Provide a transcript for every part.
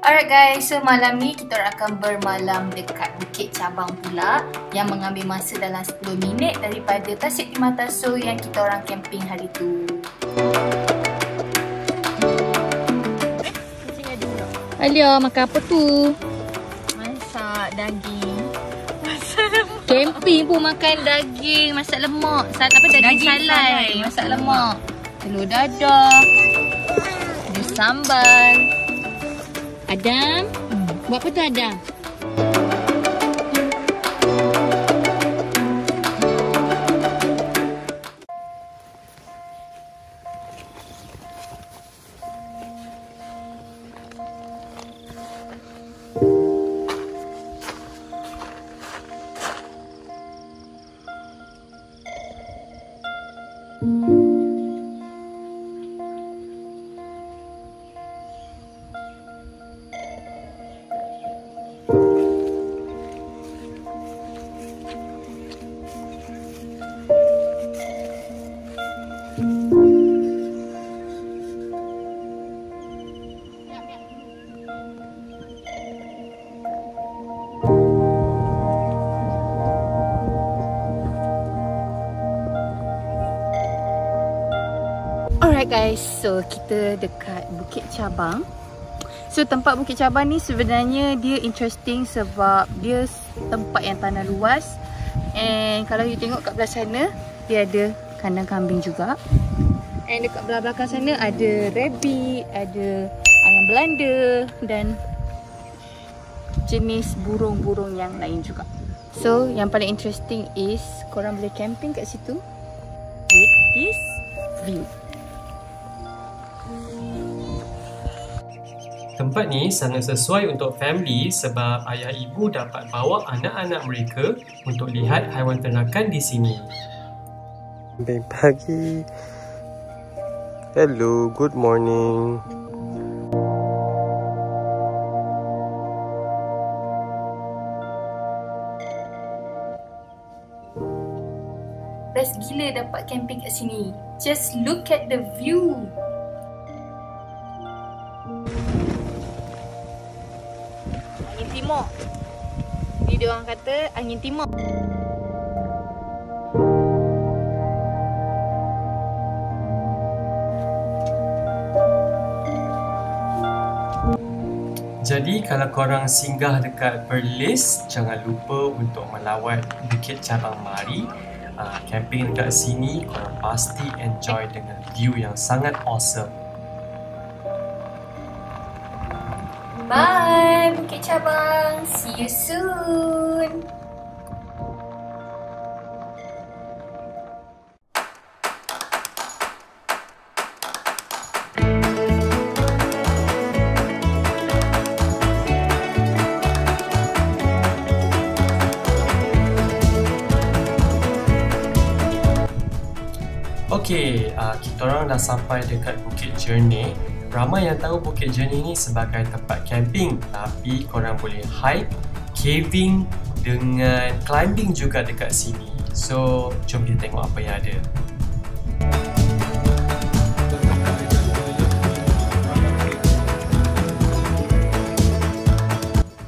Alright guys, so malam ni kita akan bermalam dekat Bukit Chabang pula, yang mengambil masa dalam 10 minit daripada Tasik Timah Taso yang kita orang camping hari tu. Alia, makan apa tu? Masak daging. Camping pun makan daging, masak lemak. Apa daging salai, masak lemak. Telur dadah. Ada sambal. Adam, buat apa tu Adam? Alright guys, so kita dekat Bukit Chabang. So tempat Bukit Chabang ni sebenarnya dia interesting sebab dia tempat yang tanah luas. And kalau you tengok kat belah sana, dia ada kandang kambing juga. And dekat belah belakang sana ada rabbit, ada ayam Belanda dan jenis burung-burung yang lain juga. So yang paling interesting is korang boleh camping kat situ with this view. Tempat ni sangat sesuai untuk family sebab ayah ibu dapat bawa anak-anak mereka untuk lihat haiwan ternakan di sini. Baik pagi. Hello, good morning. Best gila dapat camping kat sini. Just look at the view. Timur. Ni dia orang kata angin timur. Jadi kalau korang singgah dekat Perlis, jangan lupa untuk melawat Bukit Chabang Mari. Camping dekat sini, korang pasti enjoy dengan view yang sangat awesome. Bye Bukit Chabang. See you soon. Okey, kita orang dah sampai dekat Bukit Jernih. Ramai yang tahu Bukit Jernih ni sebagai tempat camping, tapi korang boleh hike, caving dengan climbing juga dekat sini. So, jom kita tengok apa yang ada.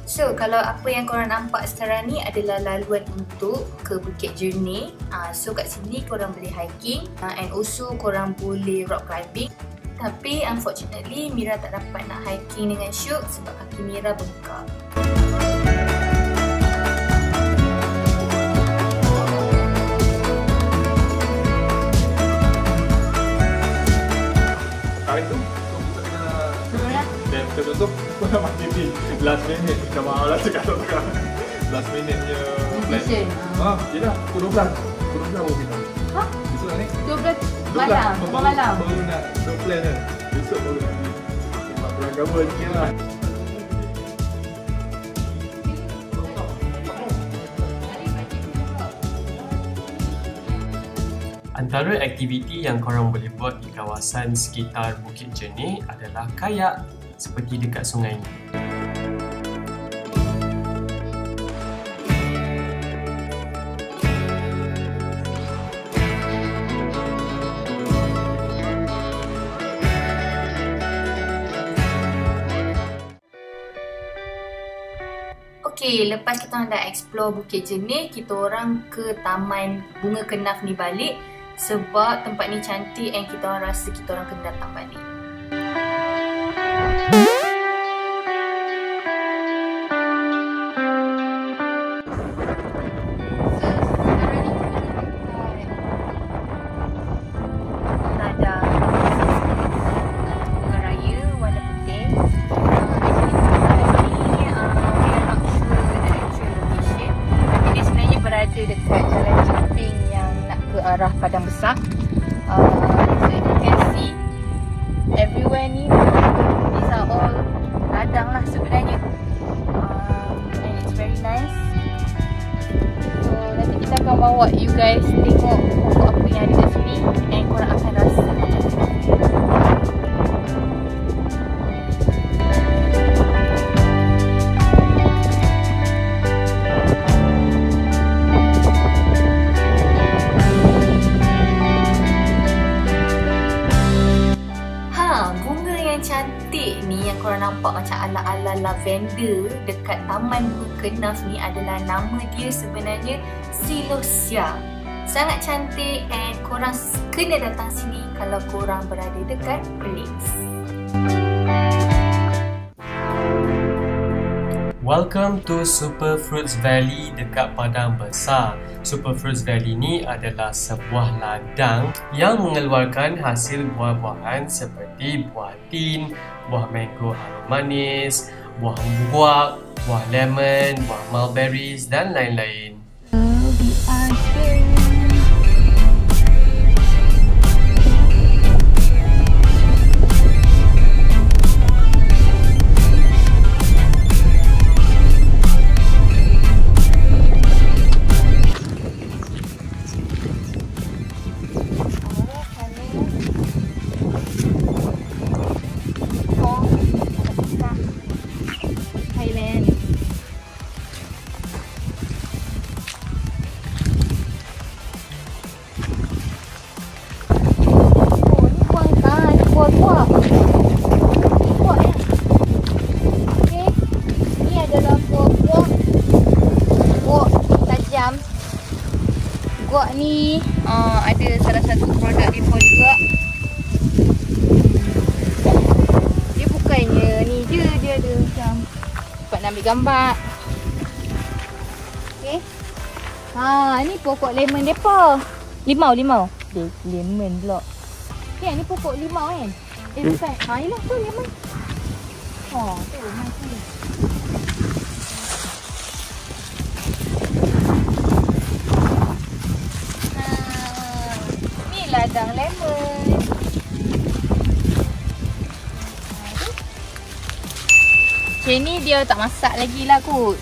So, kalau apa yang korang nampak sekarang ni adalah laluan untuk ke Bukit Jernih. So, kat sini korang boleh hiking and also korang boleh rock climbing. Tapi unfortunately Mira tak dapat nak hiking dengan Syuk sebab kaki Mira bengkak. Kali tu kita kena dan tertutup pun mati TV last minute. Minta maaf lah cakap tak. Last minute je plan. Yelah, pukul 12 baru kita. Ha? Besok ni 12 malam. Baru nak plan kan. Besok baru nak pergi. Tempat beragama sikit lah. Antara aktiviti yang korang boleh buat di kawasan sekitar Bukit Jernih adalah kayak seperti dekat sungai ini. Okay, lepas kita dah explore Bukit Jernih, kita orang ke Taman Bunga Kenaf ni balik sebab tempat ni cantik and kita orang rasa kita orang kena datang balik. Dekat jalan jumping yang nak ke arah Padang Besar. So you can see everywhere ni, these are all ladang lah sebenarnya. And it's very nice. So nanti kita akan bawa you guys tengok pokok apa yang ada kat sini and korang akan rasa macam mana. Cantik ni yang korang nampak macam ala-ala lavender dekat Taman Bunga Kenaf ni adalah nama dia sebenarnya Silosia. Sangat cantik and korang kena datang sini kalau korang berada dekat Perlis. Welcome to Super Fruits Valley dekat Padang Besar. Super Fruits Valley ni adalah sebuah ladang yang mengeluarkan hasil buah-buahan seperti buah tin, buah mango harum manis, buah buah, buah lemon, buah mulberries dan lain-lain. Guak ni ada salah satu produk Depo juga. Dia bukannya ni je, dia ada macam dapat nak ambil gambar. Okay. Ni pokok lemon depa. Limau. Lemon pula. Okay, ni pokok limau kan? Bukan. Yelah tu lemon. Tu macam ni. Ladang lemon. Okay, ni dia tak masak lagi lah kot.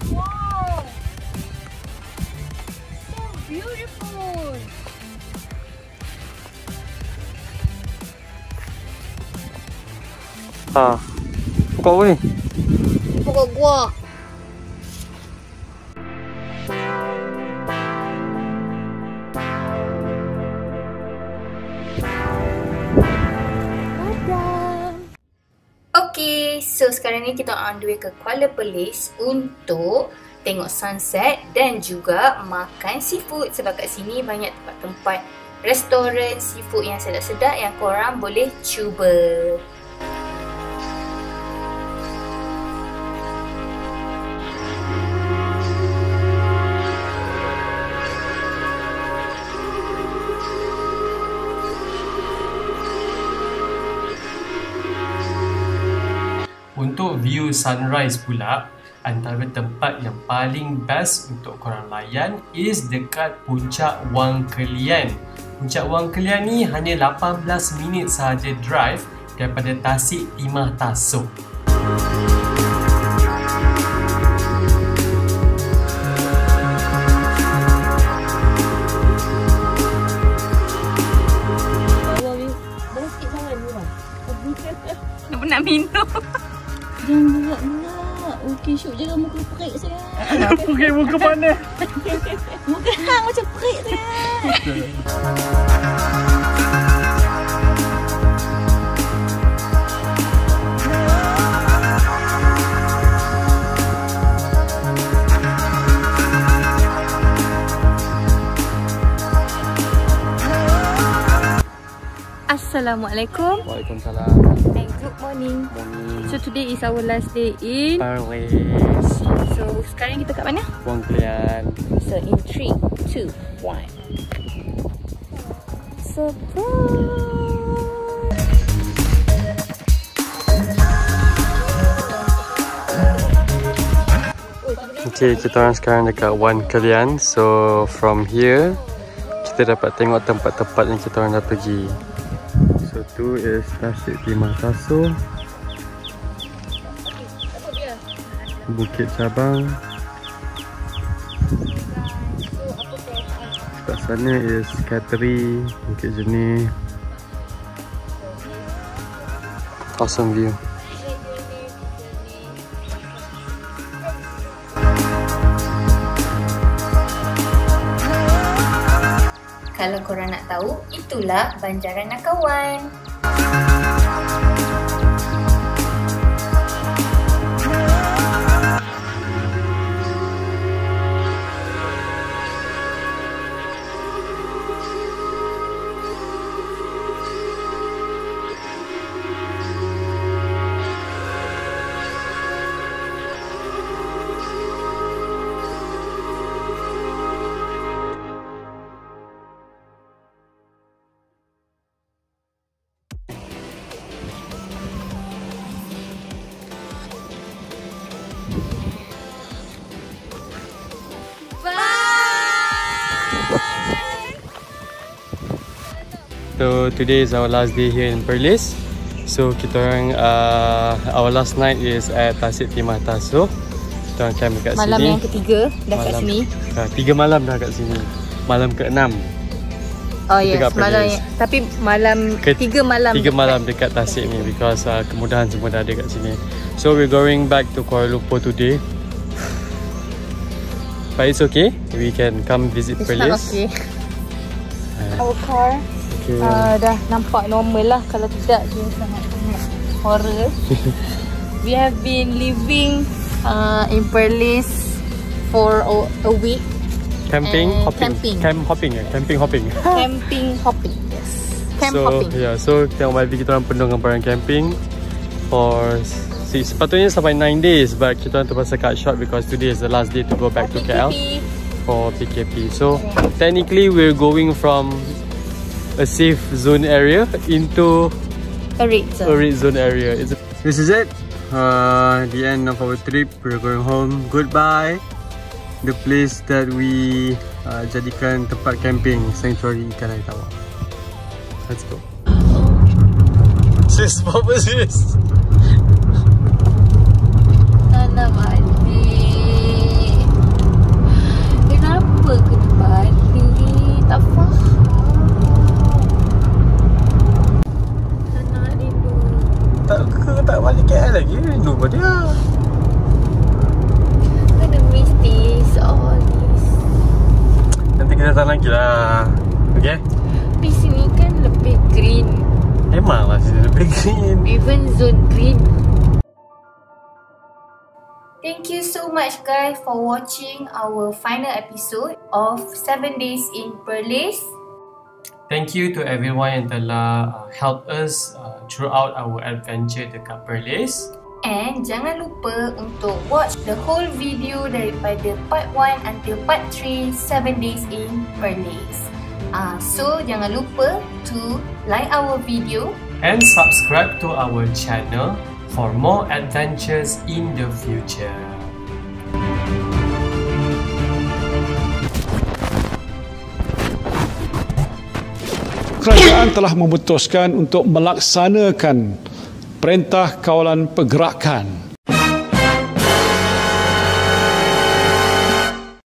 Wow, so beautiful. Pokok apa ni? Pokok guak. Okay, so sekarang ni kita on the way ke Kuala Perlis untuk tengok sunset dan juga makan seafood sebab kat sini banyak tempat-tempat restoran seafood yang sedap-sedap yang korang boleh cuba. Untuk view sunrise pula, antara tempat yang paling best untuk korang layan is dekat Puncak Wang Kelian. Puncak Wang Kelian ni hanya 18 minit sahaja drive daripada Tasik Timah Tasuk. muka panas. Muka hang macam perik tu. Assalamualaikum. Waalaikumsalam. And good morning. Morning. So today is our last day in Perlis. So sekarang kita kat mana? Wang Kelian. So in 3, 2, 1. Surprise! Okay, kita orang sekarang dekat Wang Kelian. So from here kita dapat tengok tempat-tempat yang kita orang dah pergi. So tu is Tasik Timah Taso, Bukit Chabang. Kat sana is Kateri, Bukit Jenih. Awesome view. Kalau korang nak tahu, itulah Banjaran Nakawan. So today is our last day here in Perlis. So kita orang our last night is at Tasik Timah Taso. Kita orang camp dekat Malam sini. yang ketiga dah kat sini. 3 malam dah kat sini. Malam ke-6. Oh yes, malam tapi malam tiga malam. 3 malam dekat Tasik ni because kemudahan semua dah ada kat sini. So we're going back to Kuala Lumpur today. But it's okay. We can come visit Perlis. It's not okay. Our car dah nampak normal lah. Kalau tidak dia sangat-sangat horror. We have been living in Perlis for a week. Camping hopping. Camping. Camping hopping. Camping hopping. Yes. Camp hopping. Yeah, so tengok balik kita orang penuh dengan barang camping for sepatutnya sampai 9 days, but kita orang terpaksa cut short because today is the last day to go back to KL for PKP. So technically we're going from a safe zone area into a red zone area. This is it. The end of our trip. We're going home. Goodbye. The place that we jadikan tempat camping, sanctuary ikan air tawar. Let's go. Sis, what was this? Tanam adik. Kenapa kena balik? Tak faham. Tanam rindu. Tak balik KL lagi. Rindu pada dia. Kena miss this, all this. Nanti kita datang lagi lah. Okay? Di sini kan lebih green. Memanglah sini lebih green. Even zone green. Thank you so much guys for watching our final episode of 7 Days in Perlis. Thank you to everyone yang telah help us throughout our adventure dekat Perlis. And jangan lupa untuk watch the whole video daripada part 1 until part 3 7 Days in Perlis. So jangan lupa to like our video And subscribe to our channel for more adventures in the future. Kerajaan telah memutuskan untuk melaksanakan Perintah Kawalan Pergerakan